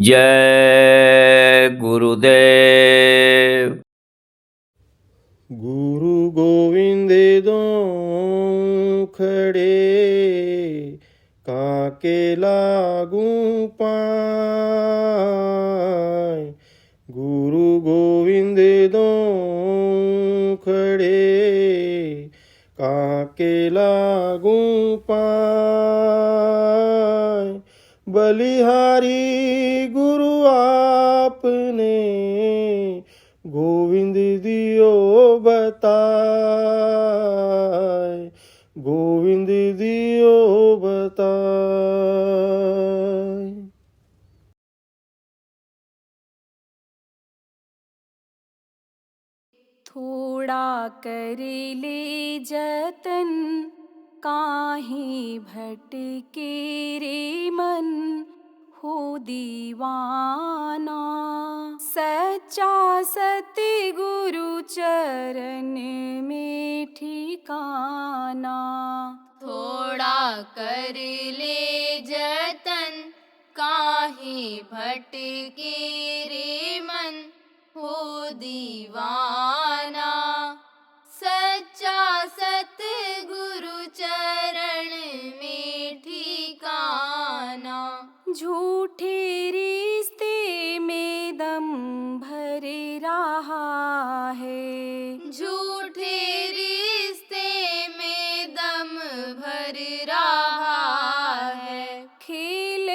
जय गुरुदेव। गुरु गोविंद दो खड़े काके लागू पाए। गुरु गोविंद दो खड़े काके लागू पाए। बलिहारी गुरु आपने गोविंद दियो बताए। गोविंद दियो बताए। थोड़ा कर ले जतन काहे भटके रे मन हो दीवाना। सच्चा सतगुरु चरण में ठिकाना। थोड़ा कर ले जतन काहे भटके रे मन हो दीवाना। सच्चा सतगुरु चरण में ठिकाना। झूठे रिश्ते में दम भर रहा है। झूठे रिश्ते में दम भर रहा है। खेल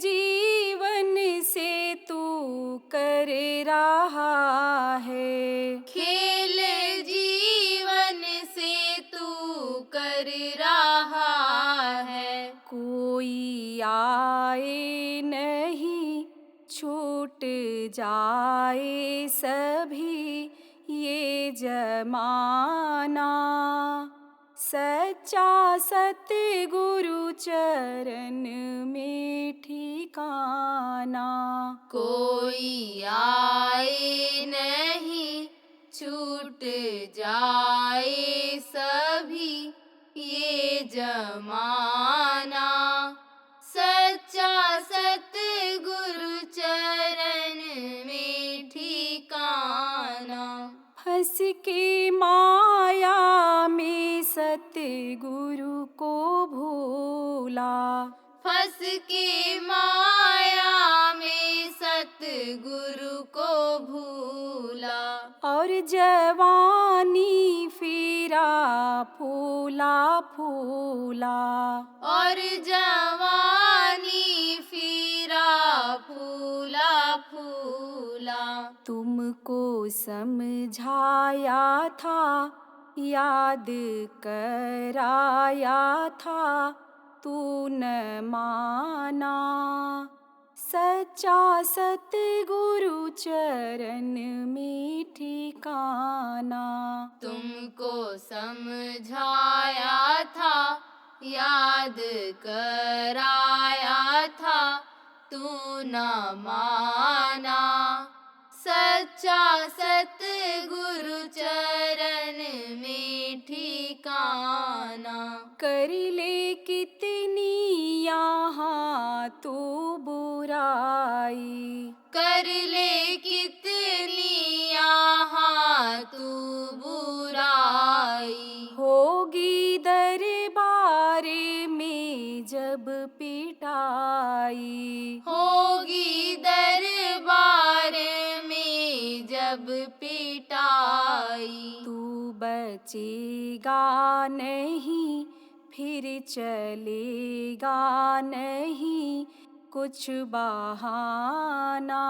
जीवन से तू कर रहा है। खेल जीवन से तू कर रहा है। कोई आए नहीं छूट जाए सभी ये जमाना। सच्चा सतगुरु चरण में ठिकाना। कोई आए नहीं छूट जाए सभी ये जमाना। सच्चा सतगुरु चरण में ठिकाना। फंस के माया में सतगुरु को भूला। फंस के माया में सतगुरु को भूला। और जवानी फिरा फूला फूला। और जवानी फिरा फूला फूला। तुमको समझाया था याद कराया था तू न माना। सच्चा सतगुरु चरण में ठिकाना। तुमको समझाया था याद कराया था तू न माना। सच्चा सतगुरु चरण में ठिकाना। कर ले कितनी यहाँ तू बुराई। कर ले कितनी यहाँ तू बुराई। होगी दरबार में जब पिटाई। होगी दरबार में जब पिटाई। तू बचेगा नहीं फिर चलेगा नहीं कुछ बहाना।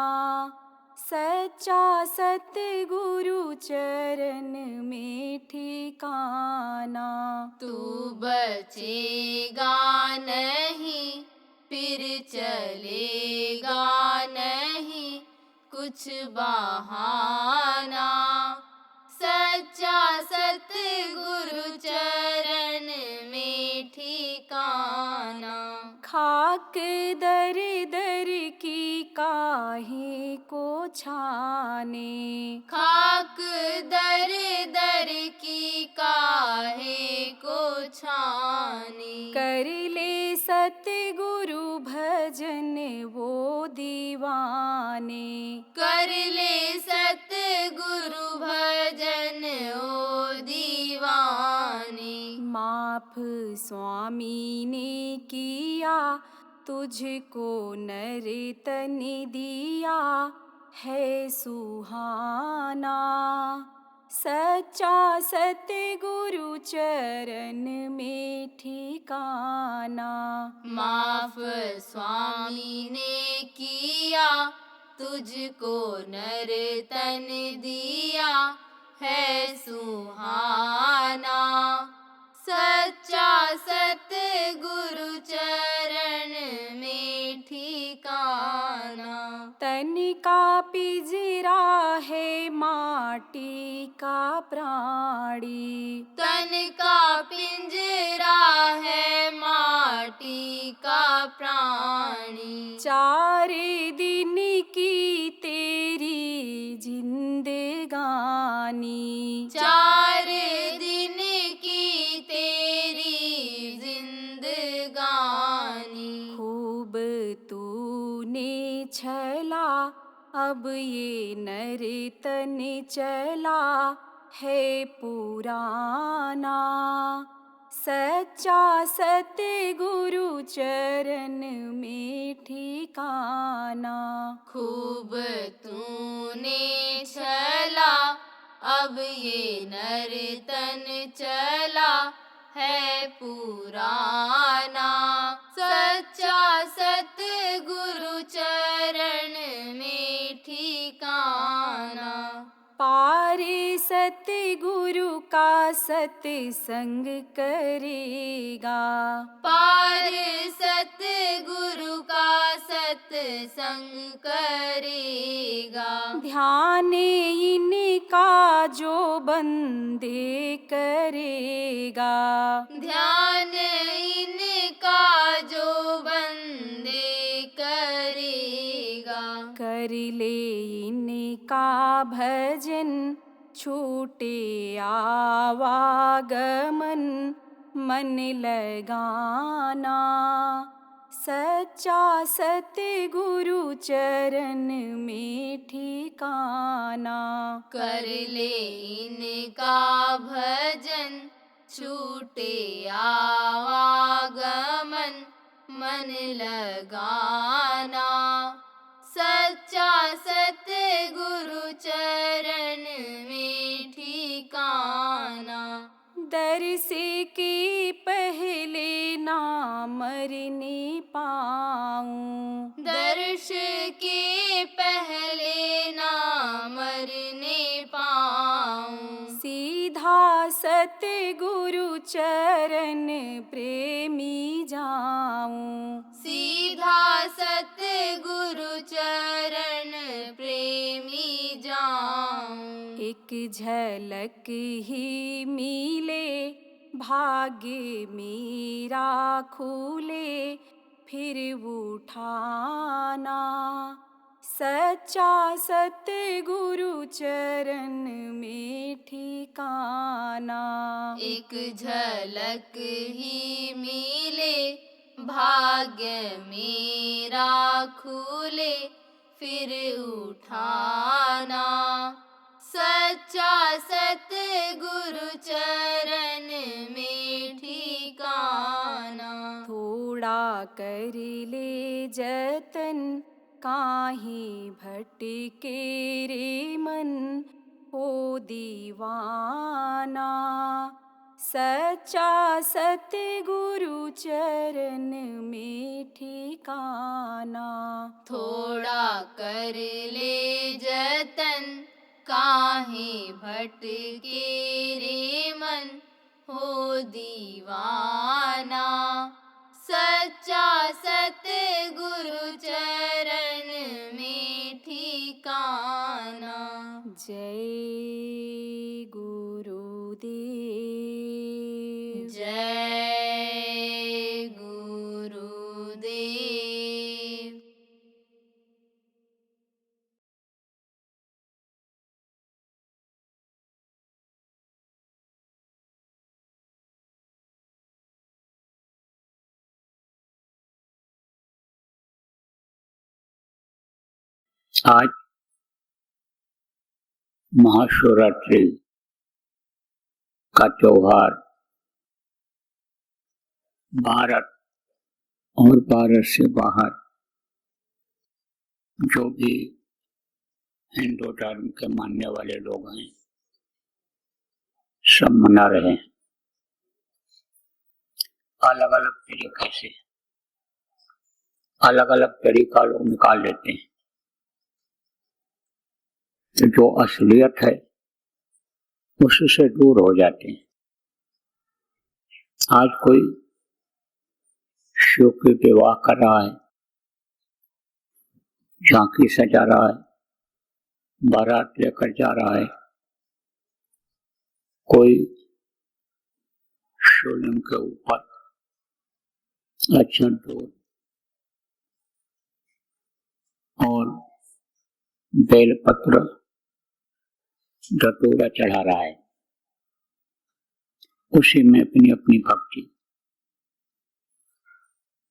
सच्चा सतगुरु चरण में ठिकाना। तू बचेगा नहीं फिर चलेगा नहीं कुछ बहाना। सच्चा सतगुरु चरण में ठिकाना। खाक दर दर की काहे को छाने। खाक दर दर की काहे को छाने। कर ले सतगुरु भजन वो दीवाने। कर ले सतगुरु भजन ओ दीवाने। माफ स्वामी ने किया तुझको नर तन दिया है सुहाना। सच्चा सतगुरु चरण में ठिकाना। माफ स्वामी ने किया तुझको नर तन दिया है सुहाना। सच्चा सतगुरु चरण में ठिकाना। तन का पिंजरा है माटी का प्राणी। तन का पिंजरा है माटी का प्राणी। 4 दिन की तेरी जिंदगानी। 4 दिन की तेरी जिंदगानी। खूब तूने छला अब ये नर तन चला है पुराना। सच्चा सतगुरु चरण में ठिकाना। खूब तूने छला अब ये नर तन चला है पुराना। सच्चा सतगुरु चरण में ठिकाना। पार सतगुरु का सत्संग करेगा। पार सतगुरु का सत्संग करेगा। ध्यान इनका जो बंदे करेगा। ध्यान इनका जो बंदे करेगा। कर ले इनका भजन छूटे आवागमन मन लगाना। सच्चा सतगुरु चरण में ठिकाना। कर ले इनका भजन छूटे आवागमन मन लगाना। सच्चा सतगुरु चरण में ठिकाना। दर्श के पहले ना मरने पाऊं। दर्श के पहले ना मरने पाऊं। सीधा सतगुरु चरण प्रेमी जाऊं। सीधा सतगुरु चरण प्रेमी जाऊं। एक झलक ही मिले भाग्य मेरा खुले फिर उठाना। सच्चा सतगुरु चरण में ठिकाना। एक झलक ही मिले भाग्य मेरा खुले फिर उठाना। सच्चा सतगुरु चरण में ठिकाना। थोड़ा कर ले जतन काहे भटके रे मन हो दीवाना। सच्चा सतगुरु चरण में ठिकाना। थोड़ा कर ले जतन काहे भटके रे मन हो दीवाना। सच्चा सतगुरु चरण में ठिकाना। जय गुरुदेव। जय गुरुदेव। आज महाशिवरात्रि का त्योहार भारत और भारत से बाहर जो भी हिंदू धर्म के मानने वाले लोग हैं सब मना रहे हैं। अलग अलग तरीके से अलग अलग तरीका लोग निकाल लेते हैं, तो जो असलियत है उससे दूर हो जाते हैं। आज कोई शिव के विवाह कर रहा है, झांकी सजा रहा है, बारात लेकर जा रहा है, कोई शिवलिंग के ऊपर अच्छा दूध और बेलपत्र धतूरा चढ़ा रहा है, उसी में अपनी अपनी भक्ति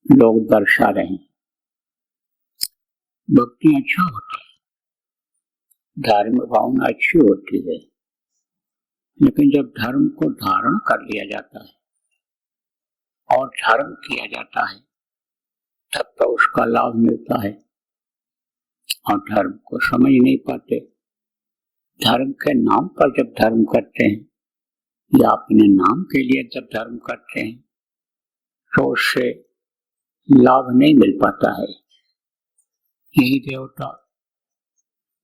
लोग दर्शा रहे हैं। भक्ति अच्छा होता है, धार्मिक भावना अच्छी होती है, लेकिन जब धर्म को धारण कर लिया जाता है और धर्म किया जाता है तब तो उसका लाभ मिलता है। और धर्म को समझ नहीं पाते, धर्म के नाम पर जब धर्म करते हैं या अपने नाम के लिए जब धर्म करते हैं तो उससे लाभ नहीं मिल पाता है। यही देवता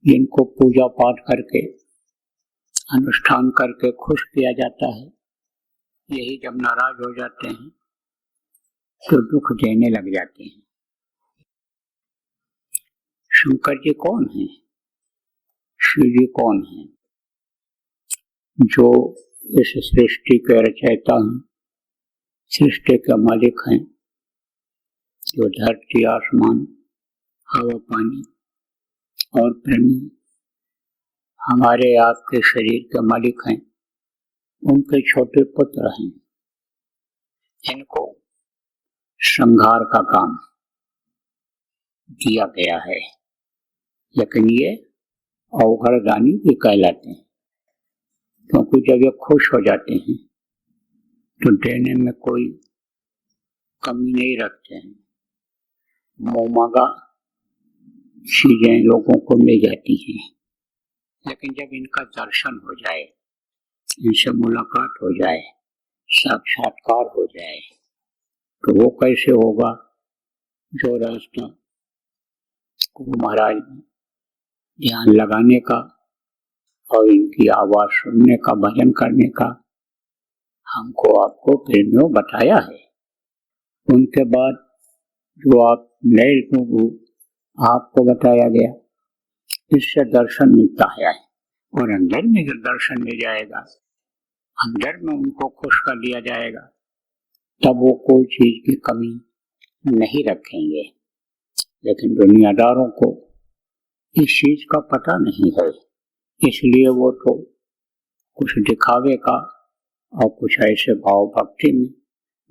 जिनको पूजा पाठ करके अनुष्ठान करके खुश किया जाता है, यही जब नाराज हो जाते हैं तो दुख देने लग जाते हैं। शंकर जी कौन है? शिव जी कौन है? जो इस सृष्टि के रचयिता हैं, सृष्टि के मालिक हैं, जो धरती आसमान हवा पानी और प्रेमी हमारे आपके शरीर के मालिक हैं, उनके छोटे पुत्र हैं। इनको संहार का काम दिया गया है, लेकिन ये अवघड़दानी भी कहलाते हैं, क्योंकि जब ये खुश हो जाते हैं तो देने में कोई कमी नहीं रखते हैं। मोमागा चीजें लोगों को मिल जाती हैं, लेकिन जब इनका दर्शन हो जाए, इनसे मुलाकात हो जाए, साक्षात्कार हो जाए, तो वो कैसे होगा? जो रास्ता गुरु महाराज ध्यान लगाने का और इनकी आवाज सुनने का, भजन करने का हमको आपको प्रेमियों बताया है। उनके बाद जो आप नए गुरु आपको बताया गया, इससे दर्शन मिलता है और अंदर में जो दर्शन मिल जाएगा, अंदर में उनको खुश कर दिया जाएगा, तब वो कोई चीज की कमी नहीं रखेंगे। लेकिन दुनियादारों को इस चीज का पता नहीं है, इसलिए वो तो कुछ दिखावे का और कुछ ऐसे भाव भक्ति में,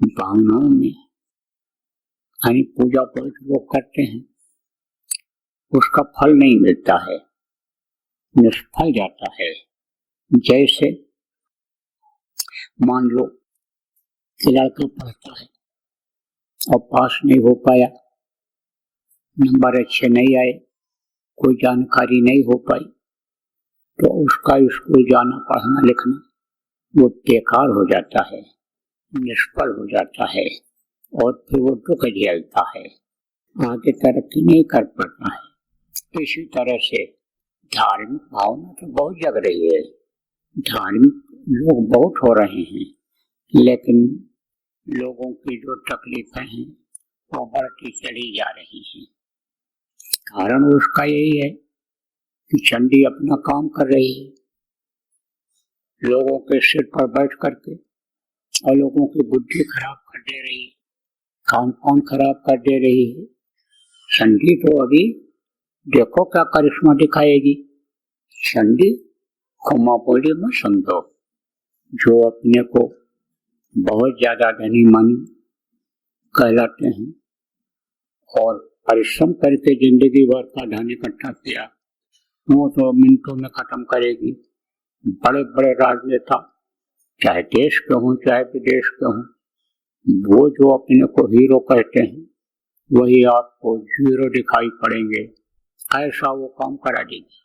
भावनाओं में यानी पूजा पाठ वो करते हैं, उसका फल नहीं मिलता है, निष्फल जाता है। जैसे मान लो कि लड़का पढ़ता है और पास नहीं हो पाया, नंबर अच्छे नहीं आए, कोई जानकारी नहीं हो पाई, तो उसका स्कूल जाना, पढ़ना लिखना वो बेकार हो जाता है, निष्फल हो जाता है और फिर वो दुख झेलता है, आगे तरक्की नहीं कर पाता है। इसी तरह से धार्मिक भावना तो बहुत जग रही है, धार्मिक लोग बहुत हो रहे हैं, लेकिन लोगों की जो तकलीफें हैं वो बढ़ती चली जा रही हैं। कारण उसका यही है कि चंडी अपना काम कर रही है, लोगों के सिर पर बैठ करके, और लोगों की बुद्धि खराब कर दे रही है, खान खराब कर दे रही है। चंडी तो अभी देखो क्या करिश्मा दिखाएगी। चंडी खुमा बोली में समझो, जो अपने को बहुत ज्यादा धनी मानी कहलाते हैं और परिश्रम करके जिंदगी भर का धन इकट्ठा किया वो तो मिनटों में खत्म करेगी। बड़े बड़े राजनेता चाहे देश के हों चाहे विदेश के हों, वो जो अपने को हीरो कहते हैं वही आपको जीरो दिखाई पड़ेंगे। ऐसा वो काम करा देगी।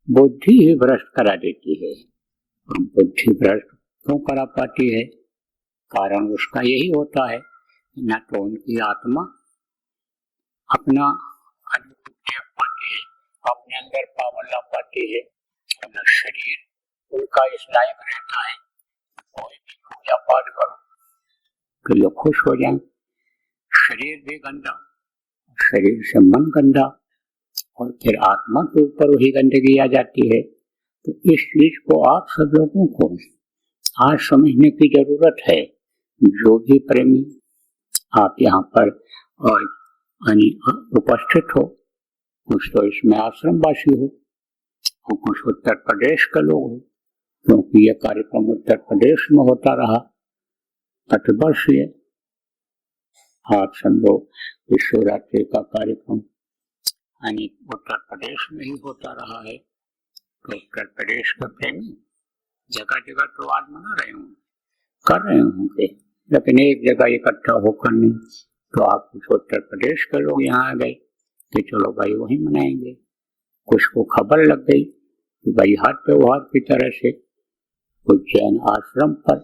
बुद्धि ही भ्रष्ट करा देती है। बुद्धि भ्रष्ट क्यों करा पाती है? कारण उसका यही होता है न तो उनकी आत्मा अपना देख पाती है, अपने अंदर पावर ला पाती है, न शरीर उनका इस लायक रहता है कोई भी पूजा पाठ करो तो ये खुश हो जाए। शरीर भी गंदा, शरीर से मन गंदा और फिर आत्मा के ऊपर वही गंदगी आ जाती है। तो इस चीज को आप सब लोगों को आज समझने की जरूरत है। जो भी प्रेमी आप यहाँ पर उपस्थित हो, कुछ तो इसमें आश्रमवासी हो और कुछ उत्तर प्रदेश के लोग हो, क्योंकि यह कार्यक्रम उत्तर प्रदेश में होता रहा। प्रतिवर्षीय आप समझो शिवरात्रि का कार्यक्रम उत्तर प्रदेश में ही होता रहा है। तो उत्तर प्रदेश के प्रेमी जगह जगह तो आज मना रहे होंगे, कर रहे होंगे, लेकिन एक जगह इकट्ठा होकर नहीं। तो आप कुछ उत्तर प्रदेश के लोग यहाँ आ गए कि चलो भाई वही मनाएंगे। कुछ को खबर लग गई कि भाई हर त्योहार की तरह से उज्जैन आश्रम पर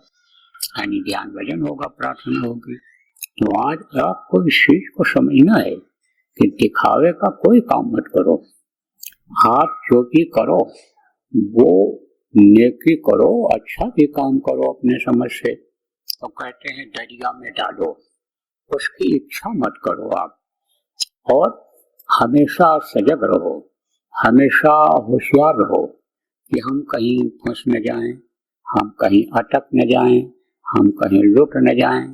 ध्यान भजन होगा, प्रार्थना होगी। तो आज आपको इस चीज को समझना है कि दिखावे का कोई काम मत करो। आप जो भी करो वो नेकी करो, अच्छा भी काम करो अपने समझ से। तो कहते हैं दरिया में डालो, उसकी इच्छा मत करो आप। और हमेशा सजग रहो, हमेशा होशियार रहो कि हम कहीं फंस न जाएं, हम कहीं अटक न जाएं, हम कहीं लुट न जाएं।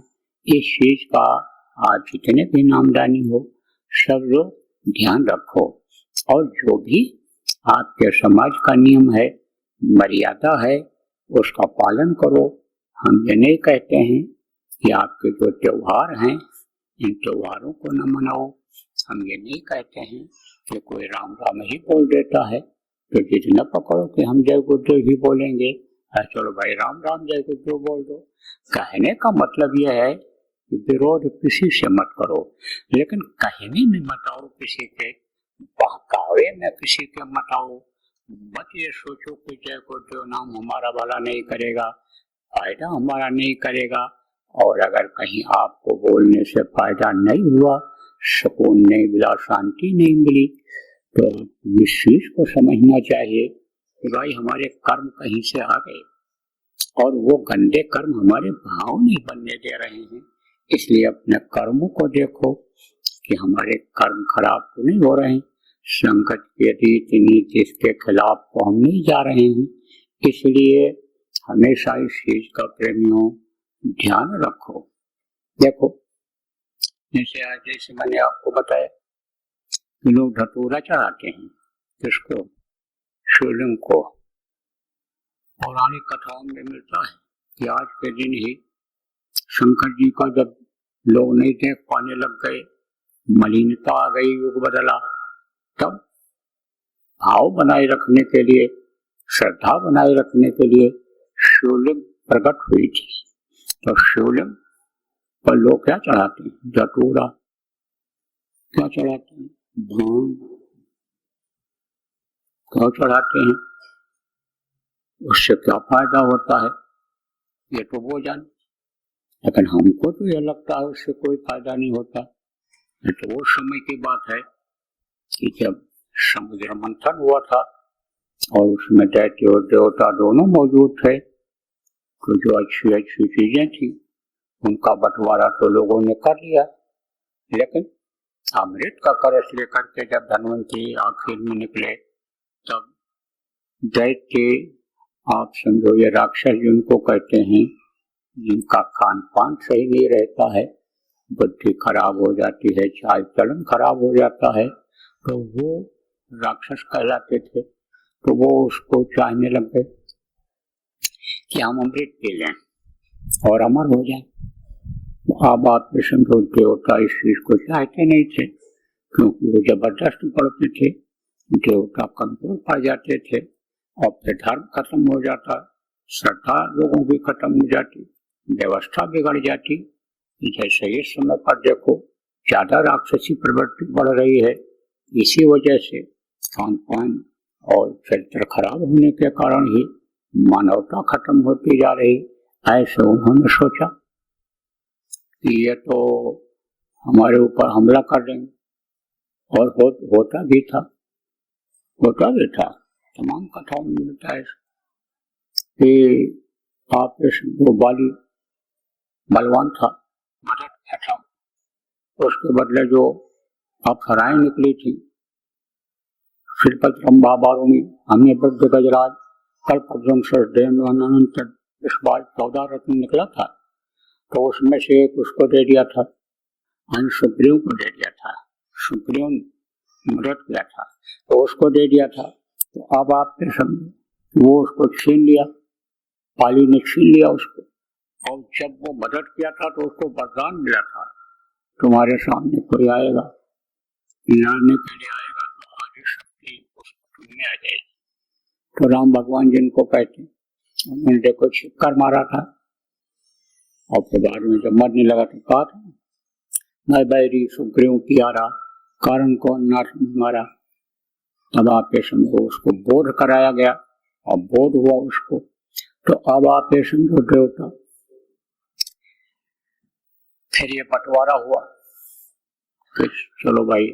इस चीज का आज जितने भी नामदानी हो सब लोग ध्यान रखो। और जो भी आपके समाज का नियम है, मर्यादा है, उसका पालन करो। हम ये नहीं कहते हैं कि आपके जो त्योहार हैं इन त्योहारों को न मनाओ। हम ये नहीं कहते हैं कि कोई राम राम ही बोल देता है तो जितना पकड़ो कि हम जय गुरुदेव ही बोलेंगे, चलो भाई राम राम जय गुरुदेव बोल दो। कहने का मतलब यह है कि विरोध किसी से मत करो, लेकिन कहने में मत आओ, किसी के बहकावे में किसी के मत आओ। मत ये सोचो कि जय गुरुदेव नाम हमारा भला नहीं करेगा, फायदा हमारा नहीं करेगा। और अगर कहीं आपको बोलने से फायदा नहीं हुआ, सुकून नहीं मिला, शांति नहीं मिली, तो इस चीज को समझना चाहिए कि भाई हमारे कर्म कहीं से आ गए और वो गंदे कर्म हमारे भाव नहीं बनने दे रहे हैं। इसलिए अपने कर्मों को देखो कि हमारे कर्म खराब तो नहीं हो रहे हैं। संगत की रीति नीति इसके खिलाफ तो हम नहीं जा रहे हैं। इसलिए हमेशा इस चीज का प्रेमियों ध्यान रखो। देखो जैसे मैंने आपको बताया लोग धतूरा चढ़ाते हैं, किसको? शिवलिंग को। पौराणिक कथाओं में मिलता है कि आज के दिन ही शंकर जी का जब लोग नहीं देख पाने लग गए, मलिनता आ गई, युग बदला, तब भाव बनाए रखने के लिए, श्रद्धा बनाए रखने के लिए शिवलिंग प्रकट हुई थी। तो शिवलिंग पर लोग क्या चढ़ाते हैं? धतूरा। क्या चढ़ाते हैं? भांग। क्या चढ़ाते हैं? उससे क्या फायदा होता है ये तो वो जाने, लेकिन हमको तो यह लगता है उससे कोई फायदा नहीं होता। तो वो समय की बात है कि जब समुद्र मंथन हुआ था और उसमें दैत्य और देवता दोनों मौजूद थे, तो जो अच्छी अच्छी चीजें थी उनका बंटवारा तो लोगों ने कर लिया, लेकिन अमृत का कलश लेकर के जब धनवंतरी आखिर में निकले तब दैत्य, आप समझो ये राक्षस जिनको कहते हैं, जिनका खान पान सही नहीं रहता है, बुद्धि खराब हो जाती है, चाल चलन खराब हो जाता है, तो वो राक्षस कहलाते थे। तो वो उसको चाहने लग गए कि हम अमृत पी लें और अमर हो जाए। तो अब आप समझो देवता इस चीज को चाहते नहीं थे, क्योंकि वो जबरदस्त पढ़ते थे, देवता कमजोर पड़ जाते थे और फिर धर्म खत्म हो जाता, श्रद्धा लोगों की खत्म हो जाती, व्यवस्था बिगड़ जाती। जैसे इस समय पर देखो ज्यादा राक्षसी प्रवृत्ति बढ़ रही है, इसी वजह से खान पान और चरित्र खराब होने के कारण ही मानवता खत्म होती जा रही। ऐसे उन्होंने सोचा कि ये तो हमारे ऊपर हमला कर देंगे, और होता भी था। तमाम कथाओं में मिलता है कि आप वो बाली बलवान था, मदद किया था, उसके बदले जो अप्सराएं निकली थी, श्रीपति रंभाबारुणी, हमने बुद्ध गजराज, कल्पद्रुम अनंत, इस बार 14 रत्न निकला था, तो उसमें से एक उसको दे दिया था, सुग्रीव को दे दिया था। सुग्रीव ने मदद किया था तो उसको दे दिया था। तो अब आपने समझो वो उसको छीन लिया, पाली ने छीन लिया उसको, और जब वो मदद किया था तो उसको वरदान मिला था, तुम्हारे सामने कोई आएगा, लड़ने के लिए आएगा तो आगे शक्ति उसको तुम में आ जाएगी। तो राम भगवान जिनको कहते, उन्होंने देखो छिक्कर मारा था, और फिर बाद में जब मरने लगा तो कहा था, मैं बैरी सुग्रीव प्यारा, कारण को नाथ मारा। तब आपके समझो उसको बोध कराया गया और बोध हुआ उसको। तो अब आप ये समझो देवता, फिर ये बंटवारा हुआ कि चलो भाई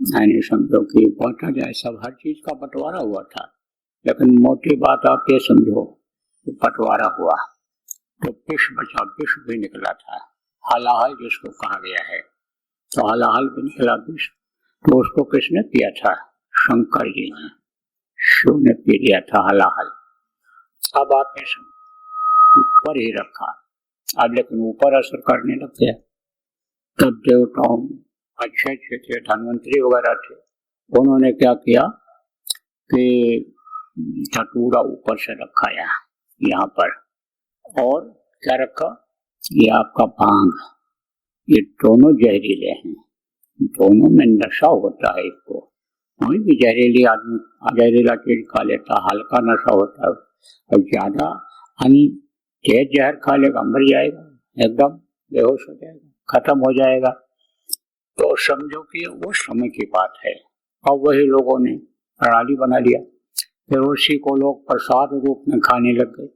यानी समझो कि बांटा जाए, सब हर चीज का बंटवारा हुआ था। लेकिन मोटी बात आप ये समझो कि बंटवारा हुआ तो विष बचा, विष भी निकला था, हलाहल जिसको कहा गया है, तो हलाहल भी निकला विष। तो उसको किसने पिया था? शंकर जी ने, शिव ने पी लिया था हलाहल। अब आपने ऊपर ही रखा, अब लेकिन ऊपर असर करने लग गया। तब देवताओं अच्छे अच्छे थे, धन्वंतरी वगैरह थे, उन्होंने क्या किया कि धतूरा ऊपर से रखा यहाँ पर, और क्या रखा, ये आपका भांग, ये दोनों जहरीले हैं, दोनों में नशा होता है। इसको कोई भी जहरीली आदमी जहरीला चीज खा लेता, हल्का नशा होता है, और ज्यादा तेज जहर खा लेगा मर जाएगा, एकदम बेहोश हो जाएगा, खत्म हो जाएगा। तो समझो कि वो समय की बात है। अब वही लोगों ने प्रणाली बना लिया, फिर उसी को लोग प्रसाद रूप में खाने लग गए,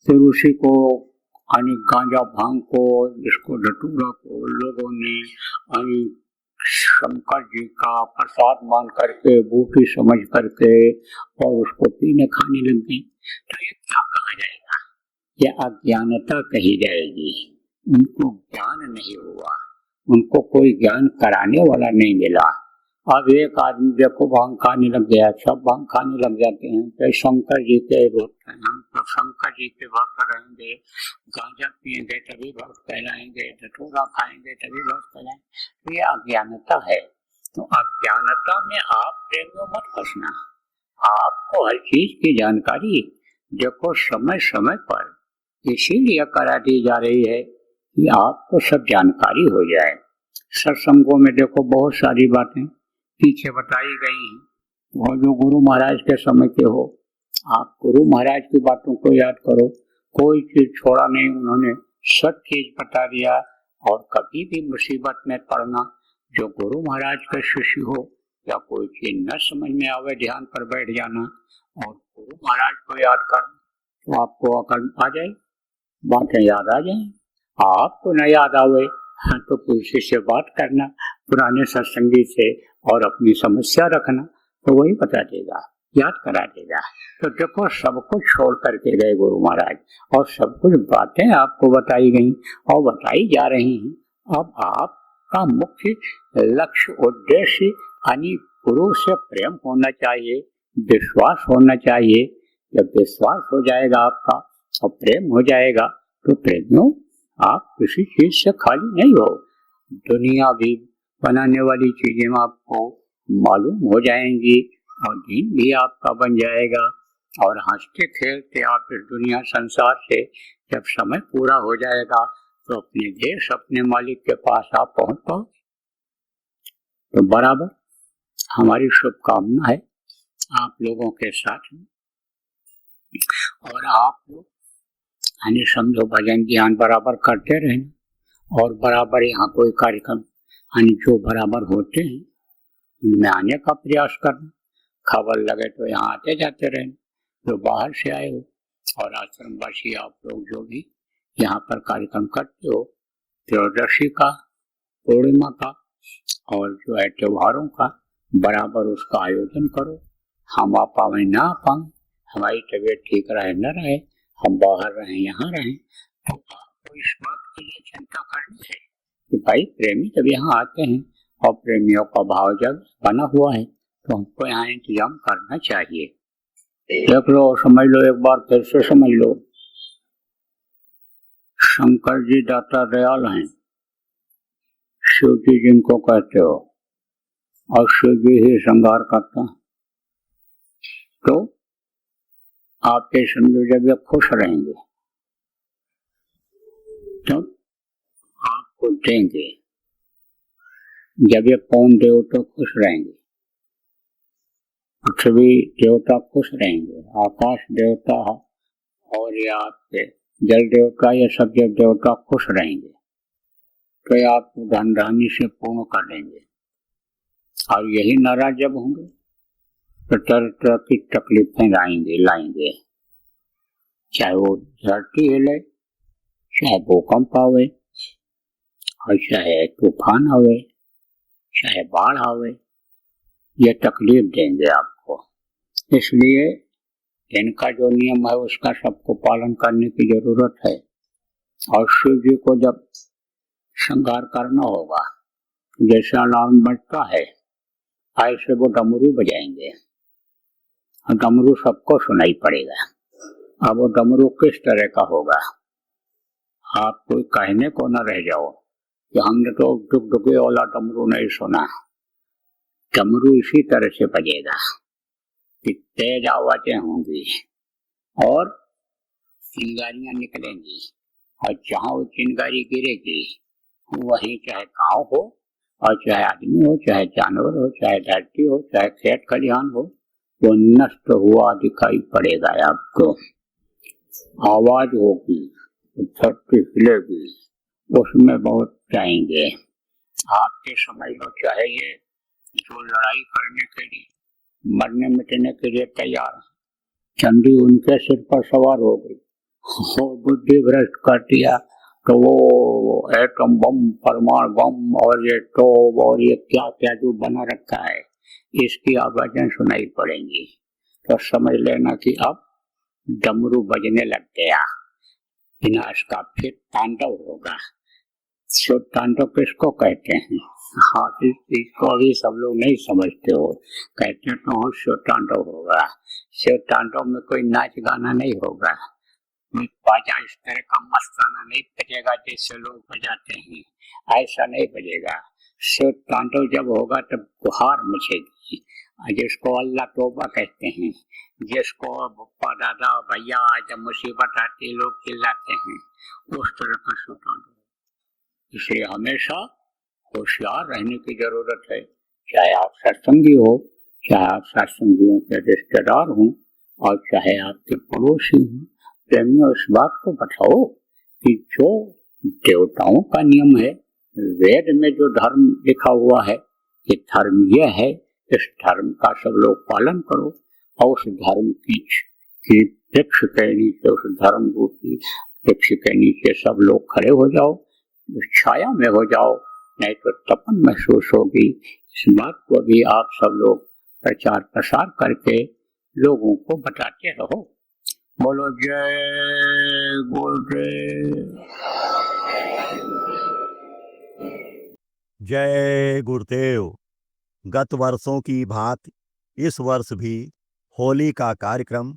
फिर उसी को गांजा भांग को, जिसको धतूरा को लोगों ने शंकर जी का प्रसाद मान करके, बूटी समझ करके और उसको पीने खाने लग गए। तो ये क्या कहा जाएगा? ये अज्ञानता कही जाएगी। उनको ज्ञान नहीं हुआ, उनको कोई ज्ञान कराने वाला नहीं मिला। अब एक आदमी देखो भांग खाने लग गया, सब भांग खाने लग जाते हैं, तो शंकर जी के भक्त हैं, हम तो शंकर जी के भक्त रहेंगे, गांजा पिएंगे तभी भक्त कहलाएंगे, धतूरा खाएंगे तभी भक्त कहलाएंगे। तो ये अज्ञानता है। तो अज्ञानता में आप प्रेम में मत फंसना। आपको हर चीज की जानकारी देखो समय समय पर इसीलिए करा दी जा रही है कि आपको सब जानकारी हो जाए। सत्संगों में देखो बहुत सारी बातें पीछे बताई गई हैं, और जो गुरु महाराज के समय के हो, आप गुरु महाराज की बातों को याद करो, कोई चीज छोड़ा नहीं, उन्होंने सब चीज बता दिया। और कभी भी मुसीबत में पड़ना, जो गुरु महाराज का शिष्य हो या कोई चीज न समझ में आवे, ध्यान पर बैठ जाना और गुरु महाराज को याद करना, तो आपको अकल आ जाए, बातें याद आ जाए। आपको न याद आवे तो किसी से बात करना, पुराने सत्संगी से, और अपनी समस्या रखना, तो वही बता देगा, याद करा देगा। तो देखो सब कुछ छोड़ करके गए गुरु महाराज, और सब कुछ बातें आपको बताई गई और बताई जा रही हैं। अब आपका मुख्य लक्ष्य उद्देश्य यानी गुरु से प्रेम होना चाहिए, विश्वास होना चाहिए। जब विश्वास हो जाएगा आपका और प्रेम हो जाएगा, तो प्रेमियों आप किसी चीज से खाली नहीं हो। दुनिया भी बनाने वाली चीजें आपको मालूम हो जाएंगी, और दिन भी आपका बन जाएगा, और हंसते खेलते आप इस दुनिया संसार से जब समय पूरा हो जाएगा, तो अपने देश अपने मालिक के पास आप पहुंच पाओ। तो बराबर हमारी शुभकामना है आप लोगों के साथ में। और आप लोग यानी समझो भजन ध्यान बराबर करते रहें और बराबर यहाँ कोई कार्यक्रम यानी जो बराबर होते हैं उनमें आने का प्रयास करना। खबर लगे तो यहाँ आते जाते रहें, जो बाहर से आए हो और आश्रमवासी आप लोग जो भी यहाँ पर कार्यक्रम करते हो, त्रयोदशी का, पूर्णिमा का और जो है त्योहारों का, बराबर उसका आयोजन करो। हम आ पावे ना आ पावे, हमारी तबीयत ठीक रहे न रहे, हम बाहर रहें यहाँ रहें, तो आपको इस बात के लिए चिंता करनी है कि भाई प्रेमी जब यहाँ आते हैं और प्रेमियों का भाव जब बना हुआ है तो हमको यहाँ इंतजाम करना चाहिए। देख लो, समझ लो, एक बार फिर से समझ लो। शंकर जी दाता दयाल हैं, शिव जी जिनको कहते हो, और शिव जी ही श्रृंगार करता है। तो आपके समझो जब ये खुश रहेंगे तब आपको देंगे। जब ये पवन देवता खुश रहेंगे, पृथ्वी देवता खुश रहेंगे, आकाश देवता और ये आपके जल देवता, ये सब जब देवता खुश रहेंगे तो ये आपको धन धान्य से पूर्ण कर देंगे। और यही नाराज जब होंगे तो तरह तरह की तकलीफें लाएंगे, चाहे वो धरती हिले, चाहे भूकंप आवे, और चाहे तूफान आवे, चाहे बाढ़ आवे, ये तकलीफ देंगे आपको। इसलिए इनका जो नियम है उसका सबको पालन करने की जरूरत है। और शिव जी को जब श्रृंगार करना होगा, जैसे अलार्म बजता है ऐसे वो डमरू बजाएंगे, और डमरू सबको सुनाई पड़ेगा। अब वो डमरू किस तरह का होगा, आप कोई कहने को न रह जाओ कि हमने तो डुगडुगे वाला डमरू नहीं सुना। डमरू इसी तरह से बजेगा कि तेज आवाजें होंगी और चिंगारियां निकलेंगी, और जहाँ वो चिंगारी गिरेगी वहीं चाहे गांव हो और चाहे आदमी हो, चाहे जानवर हो, चाहे धरती हो, चाहे खेत खलिहान हो, वो नष्ट हुआ दिखाई पड़ेगा आपको। आवाज होगी, धरती हिलेगी, उसमें बहुत जाएंगे। आपके समझ लो, चाहे ये जो लड़ाई करने के लिए, मरने मिटने के लिए तैयार, चंडी उनके सिर पर सवार हो गई, बुद्धि भ्रष्ट कर दिया, तो वो एटम बम, परमाणु बम और ये टोप और ये क्या क्या जो बना रखा है, इसकी आवाजें सुनाई पड़ेंगी। तो समझ लेना कि अब डमरू बजने लग गया, विनाश का फिर तांडव होगा। शिव तांडव किसको कहते हैं? हाँ, इस चीज को अभी सब लोग नहीं समझते हो। कहते तो हो शिव तांडव होगा। शिव तांडव में कोई नाच गाना नहीं होगा, बाजा इस तरह का मस्ताना नहीं बजेगा जैसे लोग बजाते हैं, ऐसा नहीं बजेगा। शिव तांडव जब होगा तब गुहार मचेगी, जिसको अल्लाह तौबा कहते हैं, जिसको बुप्पा दादा भैया जब मुसीबत आती लोग चिल्लाते हैं, उस तरह का शिव तांडव। इसलिए हमेशा होशियार रहने की जरूरत है। चाहे आप सत्संगी हो, चाहे आप सत्संगियों के रिश्तेदार हों, और चाहे आपके पड़ोसी हों, प्रेमियों इस बात को बताओ कि जो देवताओं का नियम है, वेद में जो धर्म लिखा हुआ है कि धर्म यह है, इस धर्म का सब लोग पालन करो, और उस धर्म की वृक्ष के नीचे, उस धर्म रूपी वृक्ष के नीचे सब लोग खड़े हो जाओ, उस छाया में हो जाओ, नहीं तो तपन महसूस होगी। इस बात को भी आप सब लोग प्रचार प्रसार करके लोगों को बताते रहो। बोलो जय गुरुदेव। जय गुरुदेव। गत वर्षों की भांति इस वर्ष भी होली का कार्यक्रम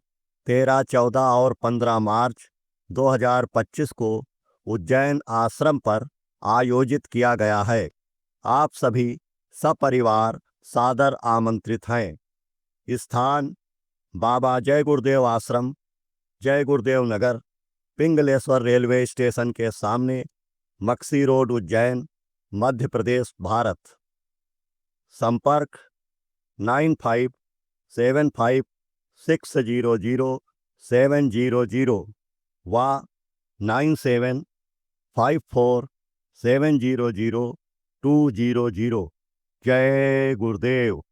13, 14 और 15 मार्च 2025 को उज्जैन आश्रम पर आयोजित किया गया है। आप सभी सपरिवार सादर आमंत्रित हैं। स्थान बाबा जय गुरुदेव आश्रम, जय गुरुदेव नगर, पिंगलेश्वर रेलवे स्टेशन के सामने, मक्सी रोड, उज्जैन, मध्य प्रदेश, भारत। संपर्क 9575600700 व 9754700200। जय गुरुदेव।